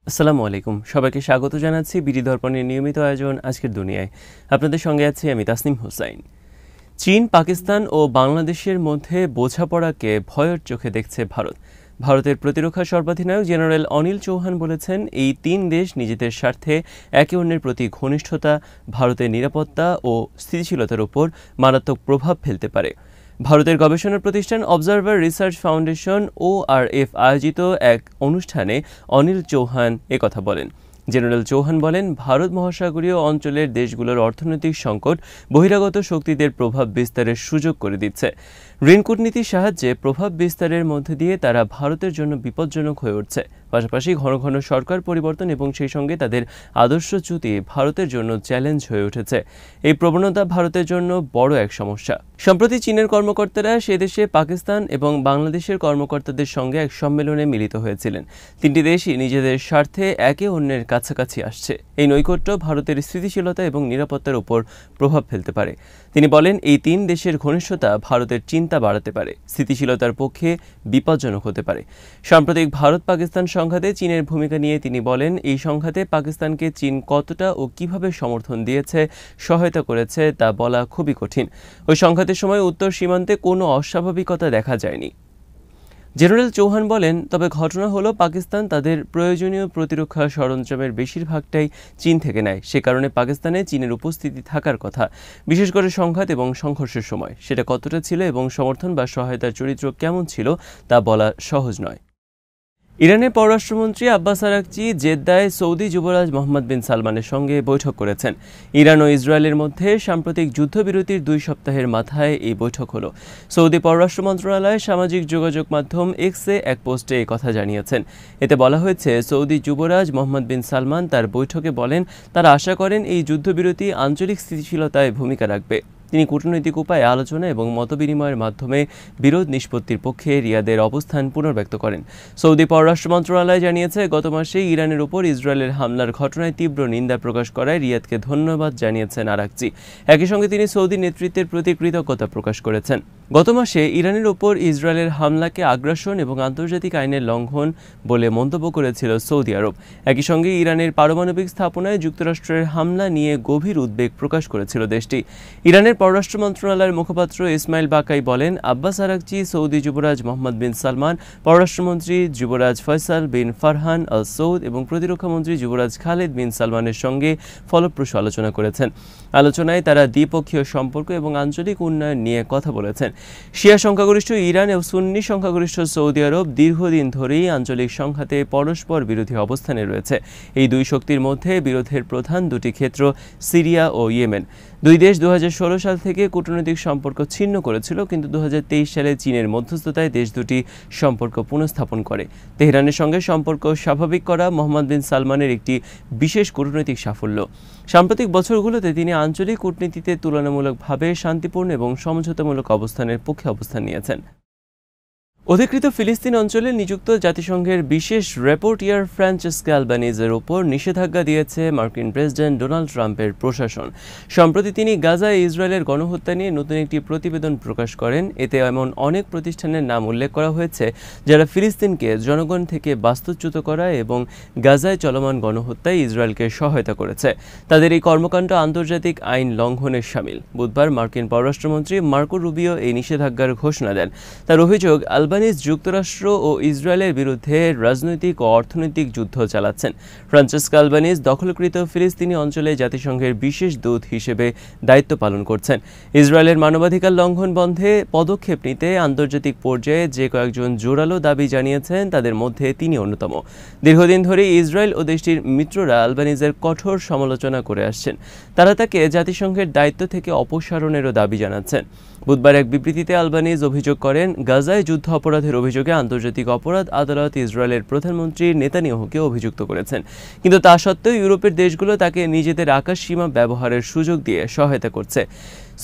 আসসালামু আলাইকুম, সবাইকে স্বাগত জানাচ্ছি বিডি দর্পণের নিয়মিত আয়োজন আজকের দুনিয়ায়। আপনাদের সঙ্গে আছি আমি তাসনিম হোসাইন। চীন, পাকিস্তান ও বাংলাদেশের মধ্যে বোঝাপড়াকে ভয়ের চোখে দেখছে ভারত। ভারতের প্রতিরক্ষা সর্বাধিনায়ক জেনারেল অনিল চৌহান বলেছেন, এই তিন দেশ নিজেদের স্বার্থে একে অন্যের প্রতি ঘনিষ্ঠতা ভারতের নিরাপত্তা ও স্থিতিশীলতার উপর মারাত্মক প্রভাব ফেলতে পারে। ভারতের গবেষণা প্রতিষ্ঠান অবজারভার রিসার্চ ফাউন্ডেশন ORF আয়োজিত এক অনুষ্ঠানে অনিল চৌহান একথা বলেন। জেনারেল চৌহান বলেন, ভারত মহাসাগরীয় অঞ্চলের দেশগুলোর অর্থনৈতিক সংকট বহিরাগত শক্তিদের প্রভাব বিস্তারের সুযোগ করে দিচ্ছে। ঋণ কূটনীতির সাহায্যে প্রভাব বিস্তারের মধ্যে দিয়ে তারা ভারতের জন্য বিপজ্জনক হয়ে উঠছে। পাশাপাশি ঘন ঘন সরকার পরিবর্তন এবং সেই সঙ্গে তাদের আদর্শচ্যুতি ভারতের জন্য চ্যালেঞ্জ হয়ে উঠেছে। এই প্রবণতা ভারতের জন্য বড় এক সমস্যা। সম্প্রতি চীনের কর্মকর্তারা সে দেশে পাকিস্তান এবং বাংলাদেশের কর্মকর্তাদের সঙ্গে এক সম্মেলনে মিলিত হয়েছিলেন। তিনটি দেশই নিজেদের স্বার্থে একে অন্যের কাছাকাছি আসছে। এই নৈকট্য ভারতের স্থিতিশীলতা এবং নিরাপত্তার উপর প্রভাব ফেলতে পারে। তিনি বলেন, এই তিন দেশের ঘনিষ্ঠতা ভারতের চিন্তা বাড়াতে পারে, স্থিতিশীলতার পক্ষে বিপজ্জনক হতে পারে। সাম্প্রতিক ভারত পাকিস্তান সংঘাতে চীনের ভূমিকা নিয়ে তিনি বলেন, এই সংঘাতে পাকিস্তানকে চীন কতটা ও কিভাবে সমর্থন দিয়েছে, সহায়তা করেছে তা বলা খুবই কঠিন। ওই সংঘাতের সময় উত্তর সীমান্তে কোনো অস্বাভাবিকতা দেখা যায়নি। জেনারেল চৌহান বলেন, তবে ঘটনা হলো পাকিস্তান তাদের প্রয়োজনীয় প্রতিরক্ষা সরঞ্জামের বেশিরভাগটাই চীন থেকে নেয়। সে কারণে পাকিস্তানে চীনের উপস্থিতি থাকার কথা, বিশেষ করে সংঘাত এবং সংঘর্ষের সময়। সেটা কতটা ছিল এবং সমর্থন বা সহায়তার চরিত্র কেমন ছিল তা বলা সহজ নয়। ইরানের পররাষ্ট্রমন্ত্রী আব্বাস আরাকচি জেদ্দায় সৌদি যুবরাজ মোহাম্মদ বিন সালমানের সঙ্গে বৈঠক করেছেন। ইরান ও ইসরায়েলের মধ্যে সাম্প্রতিক যুদ্ধবিরতির 2 সপ্তাহের মাথায় এই বৈঠক হলো। সৌদি পররাষ্ট্র মন্ত্রণালয় সামাজিক যোগাযোগ মাধ্যম এক্সে এক পোস্টে এই কথা জানিয়েছেন। এতে বলা হয়েছে, সৌদি যুবরাজ মোহাম্মদ বিন সালমান তার বৈঠকে বলেন, তারা আশা করেন এই যুদ্ধবিরতি আঞ্চলিক স্থিতিশীলতায় ভূমিকা রাখবে। তিনি কূটনৈতিক উপায়ে আলোচনা এবং মতবিনিময়ের মাধ্যমে বিরোধ নিষ্পত্তির পক্ষে রিয়াদের অবস্থান পুনর্ব্যক্ত করেন। সৌদি পররাষ্ট্র মন্ত্রণালয় জানিয়েছে, গত মাসে ইরানের উপর ইসরায়েলের হামলার ঘটনায় তীব্র নিন্দা প্রকাশ করায় রিয়াদকে ধন্যবাদ জানিয়েছেন আরাকচি। একই সঙ্গে তিনি সৌদি নেতৃত্বের প্রতি কৃতজ্ঞতা প্রকাশ করেছেন। গত মাসে ইরানের উপর ইসরায়েলের হামলাকে আগ্রাসন এবং আন্তর্জাতিক আইনের লঙ্ঘন বলে মন্তব্য করেছিল সৌদি আরব। একই সঙ্গে ইরানের পারমাণবিক স্থাপনায় যুক্তরাষ্ট্রের হামলা নিয়ে গভীর উদ্বেগ প্রকাশ করেছিল দেশটি। ইরানের পররাষ্ট্র মন্ত্রণালয়ের মুখপাত্র ইসমাইল বাকাই বলেন, আব্বাস আরাকচি সৌদি যুবরাজ মোহাম্মদ বিন সালমান, পররাষ্ট্রমন্ত্রী যুবরাজ ফয়সাল বিন ফারহান আল সৌদ এবং প্রতিরক্ষামন্ত্রী যুবরাজ খালেদ বিন সালমানের সঙ্গে ফলপ্রসূ আলোচনা করেছেন। আলোচনায় তারা দ্বিপক্ষীয় সম্পর্ক এবং আঞ্চলিক উন্নয়ন নিয়ে কথা বলেছেন। শিয়া সংখ্যাগরিষ্ঠ ইরান এবং সুন্নি সংখ্যাগরিষ্ঠ সৌদি আরব দীর্ঘদিন ধরেই আঞ্চলিক সংঘাতে পরস্পর বিরোধী অবস্থানে রয়েছে। এই দুই শক্তির মধ্যে বিরোধের প্রধান দুটি ক্ষেত্র সিরিয়া ও ইয়েমেন। দুই দেশ 2016 সাল থেকে কূটনৈতিক সম্পর্ক ছিন্ন করেছিল, কিন্তু 2023 সালে চীনের মধ্যস্থতায় দেশ দুটি সম্পর্ক পুনঃস্থাপন করে। তেহরানের সঙ্গে সম্পর্ক স্বাভাবিক করা মোহাম্মদ বিন সালমানের একটি বিশেষ কূটনৈতিক সাফল্য। সাম্প্রতিক বছরগুলোতে তিনি আঞ্চলিক কূটনীতিতে তুলনামূলকভাবে শান্তিপূর্ণ এবং সমঝোতামূলক অবস্থানের পক্ষে অবস্থান নিয়েছেন। অধিকৃত ফিলিস্তিন অঞ্চলে নিযুক্ত জাতিসংঘের বিশেষ রিপোর্টার ফ্রান্সেস্কা আলবানিজের উপর নিষেধাজ্ঞা দিয়েছে মার্কিন প্রেসিডেন্ট ডোনাল্ড ট্রাম্পের প্রশাসন। সম্প্রতি তিনি গাজায় ইসরায়েলের গণহত্যা নিয়ে নতুন একটি প্রতিবেদন প্রকাশ করেন। এতে এমন অনেক প্রতিষ্ঠানের নাম উল্লেখ করা হয়েছে যারা ফিলিস্তিনকে জনগণ থেকে বাস্তুচ্যুত করা এবং গাজায় চলমান গণহত্যায় ইসরায়েলকে সহায়তা করেছে। তাদের এই কর্মকাণ্ড আন্তর্জাতিক আইন লঙ্ঘনের শামিল। বুধবার মার্কিন পররাষ্ট্রমন্ত্রী মার্কো রুবিও এই নিষেধাজ্ঞার ঘোষণা দেন। তার অভিযোগ, আলবানিজ যুক্তরাষ্ট্র ও ইসরায়েলের বিরুদ্ধে রাজনৈতিক ও অর্থনৈতিক যুদ্ধ চালাচ্ছেন। ফ্রান্সেস্কা আলবানিজ দখলকৃত ফিলিস্তিনি অঞ্চলে জাতিসংঘের বিশেষ দূত হিসেবে দায়িত্ব পালন করছেন। ইসরায়েলের মানবাধিকার লঙ্ঘন বন্ধে পদক্ষেপ নিতে আন্তর্জাতিক পর্যায়ে যে কয়েকজন জোরালো দাবি জানিয়েছেন তাদের মধ্যে তিনি অন্যতম। দীর্ঘদিন ধরে ইসরায়েল ও দেশটির মিত্ররা আলবানিজের কঠোর সমালোচনা করে আসছেন। তারা তাকে জাতিসংঘের দায়িত্ব থেকে অপসারণেরও দাবি জানাচ্ছেন। বুধবার এক বিবৃতিতে আলবানিজ অভিযোগ করেন, গাজায় যুদ্ধ অপরাধের অভিযোগে আন্তর্জাতিক অপরাধ আদালত ইসরায়েলের প্রধানমন্ত্রী নেতানিয়াহুকে অভিযুক্ত করেছেন। কিন্তু তা সত্ত্বেও ইউরোপের দেশগুলো তাকে নিজেদের আকাশসীমা ব্যবহারের সুযোগ দিয়ে সহায়তা করছে।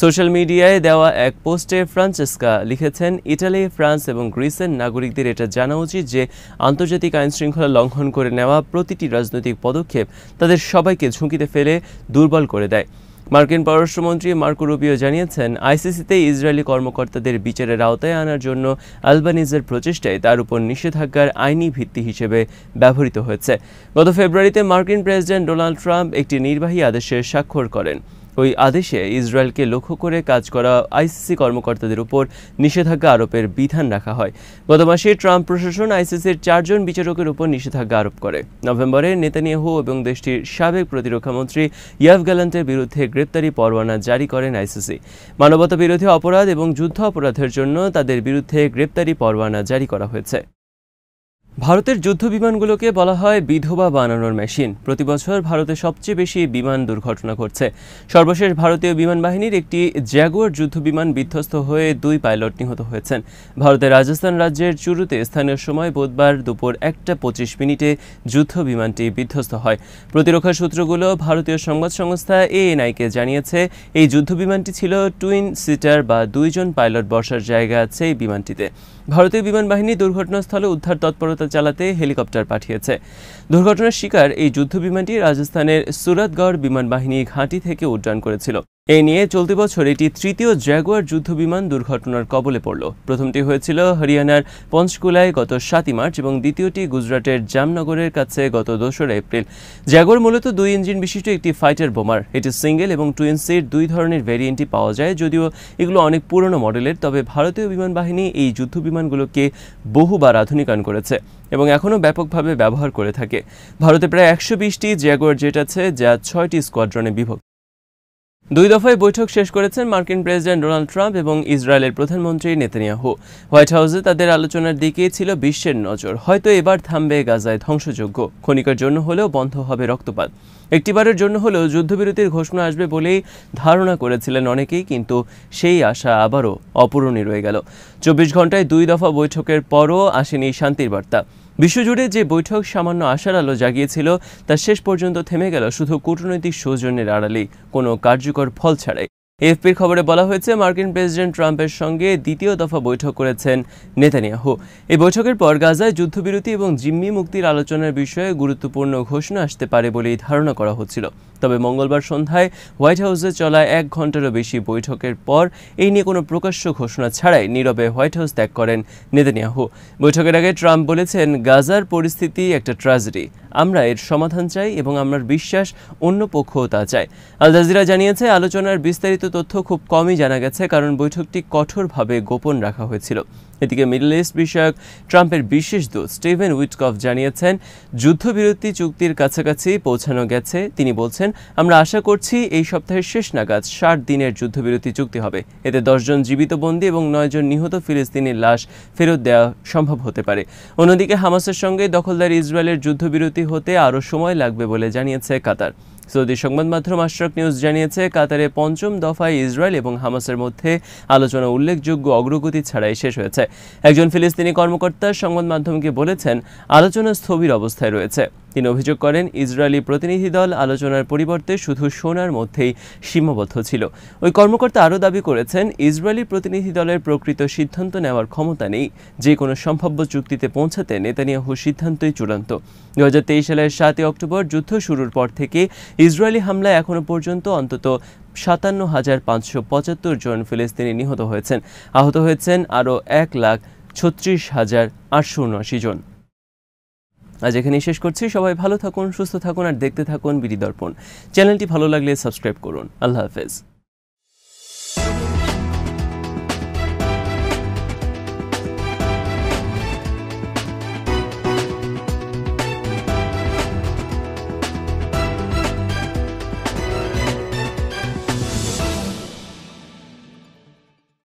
সোশ্যাল মিডিয়ায় দেওয়া এক পোস্টে ফ্রান্সেস্কা লিখেছেন, ইটালি, ফ্রান্স এবং গ্রিসের নাগরিকদের এটা জানা উচিত যে আন্তর্জাতিক আইন শৃঙ্খলা লঙ্ঘন করে নেওয়া প্রতিটি রাজনৈতিক পদক্ষেপ তাদের সবাইকে ঝুঁকিতে ফেলে দুর্বল করে দেয়। মার্কিন পররাষ্ট্রমন্ত্রী মার্কো রুবিও জানিয়েছেন, আইসিসিতে ইসরায়েলি কর্মকর্তাদের বিচারের আওতায় আনার জন্য আলবানিজের প্রচেষ্টায় তার উপর নিষেধাজ্ঞার আইনি ভিত্তি হিসেবে ব্যবহৃত হয়েছে। গত ফেব্রুয়ারিতে মার্কিন প্রেসিডেন্ট ডোনাল্ড ট্রাম্প একটি নির্বাহী আদেশে স্বাক্ষর করেন। ওই আদেশে ইসরায়েলকে লক্ষ্য করে কাজ করা আইসিসি কর্মকর্তাদের উপর নিষেধাজ্ঞা আরোপের বিধান রাখা হয়। গত মাসে ট্রাম্প প্রশাসন আইসিসির 4 জন বিচারকের উপর নিষেধাজ্ঞা আরোপ করে। নভেম্বরে নেতানিয়াহু এবং দেশটির সাবেক প্রতিরক্ষামন্ত্রী ইয়াভ গ্যালান্টের বিরুদ্ধে গ্রেপ্তারি পরোয়ানা জারি করেন আইসিসি। মানবতা বিরোধী অপরাধ এবং যুদ্ধ অপরাধের জন্য তাদের বিরুদ্ধে গ্রেপ্তারি পরোয়ানা জারি করা হয়েছে। ভারতের যুদ্ধ বিমানগুলোকে বলা হয় বিধবা বানানোর মেশিন। প্রতি বছর ভারতে সবচেয়ে বেশি বিমান দুর্ঘটনা ঘটছে। সর্বশেষ ভারতীয় বিমান বাহিনীর একটি জ্যাগুয়ার যুদ্ধ বিমান বিধ্বস্ত হয়ে 2 পাইলট নিহত হয়েছেন। ভারতের রাজস্থান রাজ্যের চুরুতে স্থানীয় সময় বুধবার দুপুর 1:25 যুদ্ধ বিমানটি বিধ্বস্ত হয়। প্রতিরক্ষা সূত্রগুলো ভারতীয় সংবাদ সংস্থা ANI-কে জানিয়েছে, এই যুদ্ধ বিমানটি ছিল টুইন সিটার বা 2 জন পাইলট বসার জায়গা আছে এই বিমানটিতে। ভারতীয় বিমান বাহিনী দুর্ঘটনাস্থলে উদ্ধার তৎপরতা চালাতে হেলিকপ্টার পাঠিয়েছে। দুর্ঘটনার শিকার এই যুদ্ধ বিমানটি রাজস্থানের সুরতগড় বিমান বাহিনী ঘাঁটি থেকে উড্ডয়ন করেছিল। এই নিয়ে চলতি বছর এটি তৃতীয় জ্যাগুয়ার যুদ্ধ বিমান দুর্ঘটনার কবলে পড়ল। প্রথমটি হয়েছিল হরিয়ানার পঞ্চকুলায় গত 7 মার্চ এবং দ্বিতীয়টি গুজরাটের জামনগরের কাছে গত 2 এপ্রিল। জ্যাগুয়ার মূলত 2 ইঞ্জিন বিশিষ্ট একটি ফাইটার বোমার। এটি সিঙ্গেল এবং টুইন সিট 2 ধরনের ভ্যারিয়েন্টই পাওয়া যায়। যদিও এগুলো অনেক পুরনো মডেলের, তবে ভারতীয় বিমান বাহিনী এই যুদ্ধ বিমানগুলোকে বহুবার আধুনিকায়ন করেছে এবং এখনও ব্যাপকভাবে ব্যবহার করে থাকে। ভারতে প্রায় 120টি জ্যাগুয়ার জেট আছে, যা 6টি স্কোয়াড্রনে বিভক্ত। 2 দফায় বৈঠক শেষ করেছেন মার্কিন প্রেসিডেন্ট ডোনাল্ড ট্রাম্প এবং ইসরায়েলের প্রধানমন্ত্রী নেতানিয়াহু। হোয়াইট হাউসে তাদের আলোচনার দিকে ছিল বিশ্বের নজর। হয়তো এবার থামবে গাজায় ধ্বংসযজ্ঞ, ক্ষণিকের জন্য হলেও বন্ধ হবে রক্তপাত, একটিবারের জন্য হলেও যুদ্ধবিরতির ঘোষণা আসবে বলেই ধারণা করেছিলেন অনেকেই, কিন্তু সেই আশা আবারও অপূরণী রয়ে গেল। 24 ঘন্টায় 2 দফা বৈঠকের পরও আসেনি শান্তির বার্তা। বিশ্বজুড়ে যে বৈঠক সামান্য আশার আলো জাগিয়েছিল, তা শেষ পর্যন্ত থেমে গেল শুধু কূটনৈতিক সৌজন্যের আড়ালেই, কোনো কার্যকর ফল ছাড়াই। এএফপির খবরে বলা হয়েছে, মার্কিন প্রেসিডেন্ট ট্রাম্পের সঙ্গে 2য় দফা বৈঠক করেছেন নেতানিয়াহু। এই বৈঠকের পর গাজায় যুদ্ধবিরতি এবং জিম্মি মুক্তির আলোচনার বিষয়ে গুরুত্বপূর্ণ ঘোষণা আসতে পারে বলেই ধারণা করা হচ্ছিল। তবে মঙ্গলবার সন্ধ্যায় হোয়াইট হাউসে চলা 1 ঘন্টারও বেশি বৈঠকের পর এই নিয়ে কোনো প্রকাশ্য ঘোষণা ছাড়াই নীরবে হোয়াইট হাউস ত্যাগ করেন নেতানিয়াহু। বৈঠকের আগে ট্রাম্প বলেছেন, গাজার পরিস্থিতি একটা ট্র্যাজেডি, আমরা এর সমাধান চাই এবং আমার বিশ্বাস অন্য পক্ষও তা চায়। আল জাজিরা জানিয়েছে, আলোচনার বিস্তারিত তথ্য খুব কমই জানা গেছে, কারণ বৈঠকটি কঠোরভাবে গোপন রাখা হয়েছিল। এদিকে মিডল ইস্ট বিষয়ক ট্রাম্পের বিশেষ দূত স্টিভেন উইটকফ জানিয়েছেন, যুদ্ধবিরতি চুক্তির কাছাকাছি পৌঁছানো গেছে। তিনি বলছেন, আমরা আশা করছি এই সপ্তাহের শেষ নাগাদ 60 দিনের যুদ্ধবিরতি চুক্তি হবে। এতে 10 জন জীবিত বন্দী এবং 9 জন নিহত ফিলিস্তিনির লাশ ফেরত দেওয়া সম্ভব হতে পারে। অন্যদিকে হামাসের সঙ্গে দখলদার ইসরায়েলের যুদ্ধবিরতি হতে আরও সময় লাগবে বলে জানিয়েছে কাতার। সৌদি সংবাদ মাধ্যম আশরাক নিউজ জানিয়েছে, কাতারে 5ম দফায় ইসরায়েল এবং হামাসের মধ্যে আলোচনা উল্লেখযোগ্য অগ্রগতি ছাড়াই শেষ হয়েছে। একজন ফিলিস্তিনি কর্মকর্তা সংবাদ মাধ্যমকে বলেছেন, আলোচনা স্থবির অবস্থায় রয়েছে। তিনি অভিযোগ করেন, ইসরায়েলি প্রতিনিধি দল আলোচনার পরিবর্তে শুধু শোনার মধ্যেই সীমাবদ্ধ ছিল। ওই কর্মকর্তা আরও দাবি করেছেন, ইসরায়েলি প্রতিনিধি দলের প্রকৃত সিদ্ধান্ত নেওয়ার ক্ষমতা নেই। যে কোনো সম্ভাব্য চুক্তিতে পৌঁছাতে নেতানিয়াহুর সিদ্ধান্তই চূড়ান্ত। 2023 সালের 7 অক্টোবর যুদ্ধ শুরুর পর থেকে ইসরায়েলি হামলায় এখনও পর্যন্ত অন্তত 57,575 জন ফিলিস্তিনি নিহত হয়েছেন। আহত হয়েছেন আরও 1,36,879 জন। আজ এখানেই শেষ করছি। সবাই ভালো থাকুন, সুস্থ থাকুন আর দেখতে থাকুন বিডি দর্পণ। চ্যানেলটি ভালো লাগলে সাবস্ক্রাইব করুন। আল্লাহ হাফেজ।